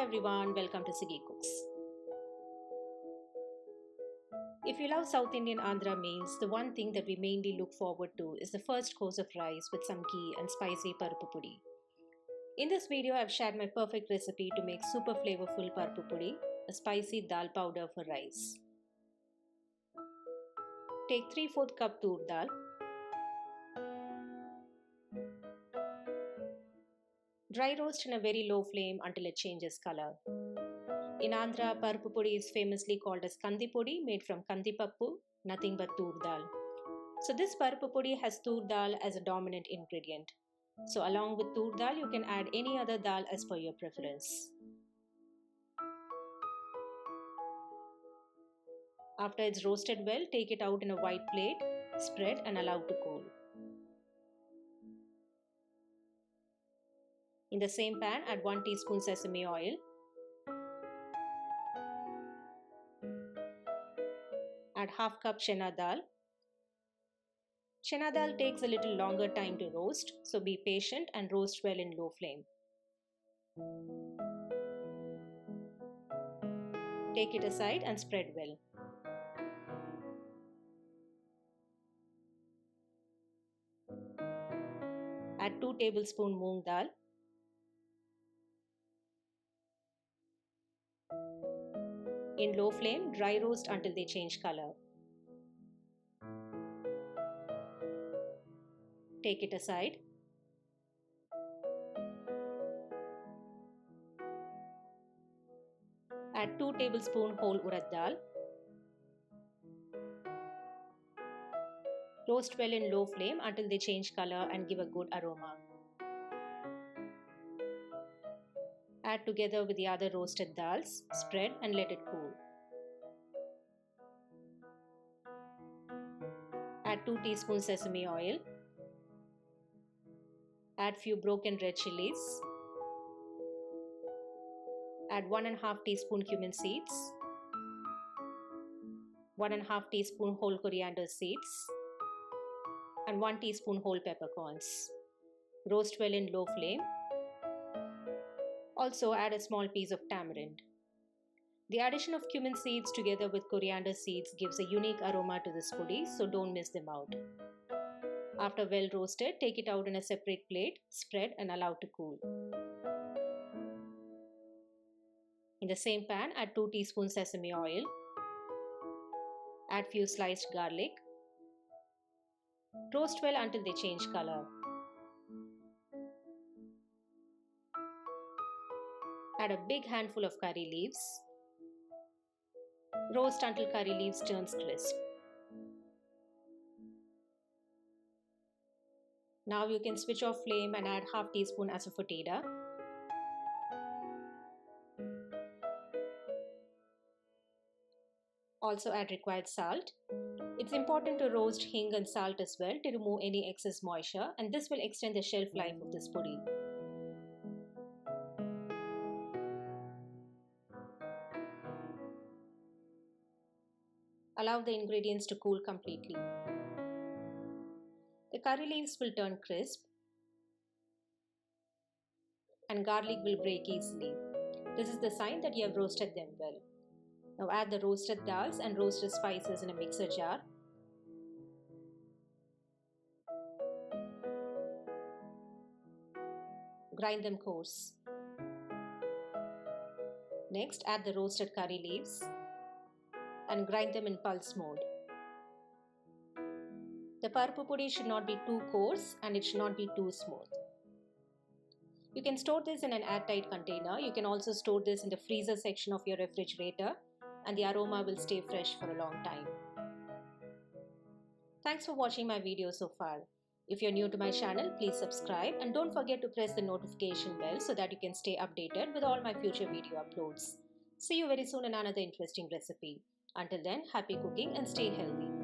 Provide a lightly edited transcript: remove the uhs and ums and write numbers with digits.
everyone, welcome to Siggy Cooks. If you love South Indian Andhra meals, the one thing that we mainly look forward to is the first course of rice with some ghee and spicy Paruppu Podi. In this video, I've shared my perfect recipe to make super flavorful Paruppu Podi, a spicy dal powder for rice. Take 3/4 cup tur dal, dry roast in a very low flame until it changes color. In Andhra, Paruppu Podi is famously called as kandi podi, made from kandi pappu, nothing but tur dal. So this Paruppu Podi has tur dal as a dominant ingredient. So along with tur dal, you can add any other dal as per your preference. After it's roasted well, take it out in a white plate, spread and allow to cool. In the same pan, add 1 teaspoon sesame oil, add half cup chana dal. Chana dal takes a little longer time to roast, so be patient and roast well in low flame. Take it aside and spread well. Add 2 tablespoons moong dal. In low flame, dry roast until they change color. Take it aside. Add 2 tablespoons whole urad dal. Roast well in low flame until they change color and give a good aroma. Add together with the other roasted dals, spread and let it cool. Add 2 teaspoons sesame oil. Add few broken red chilies. Add 1½ teaspoon cumin seeds. 1½ teaspoon whole coriander seeds. And 1 teaspoon whole peppercorns. Roast well in low flame. Also add a small piece of tamarind. The addition of cumin seeds together with coriander seeds gives a unique aroma to this podi, so don't miss them out. After well roasted, take it out in a separate plate, spread and allow to cool. In the same pan, add 2 teaspoons sesame oil. Add few sliced garlic. Roast well until they change color. Add a big handful of curry leaves. Roast until curry leaves turns crisp. Now you can switch off flame and add ½ teaspoon asafoetida. Also add required salt. It's important to roast hing and salt as well to remove any excess moisture, and this will extend the shelf life of this podi. Allow the ingredients to cool completely. The curry leaves will turn crisp and garlic will break easily. This is the sign that you have roasted them well. Now add the roasted dals and roasted spices in a mixer jar. Grind them coarse. Next, add the roasted curry leaves and grind them in pulse mode. The Paruppu Podi should not be too coarse and it should not be too smooth. You can store this in an airtight container. You can also store this in the freezer section of your refrigerator and the aroma will stay fresh for a long time. Thanks for watching my video so far. If you're new to my channel, please subscribe and don't forget to press the notification bell so that you can stay updated with all my future video uploads. See you very soon in another interesting recipe. Until then, happy cooking and stay healthy.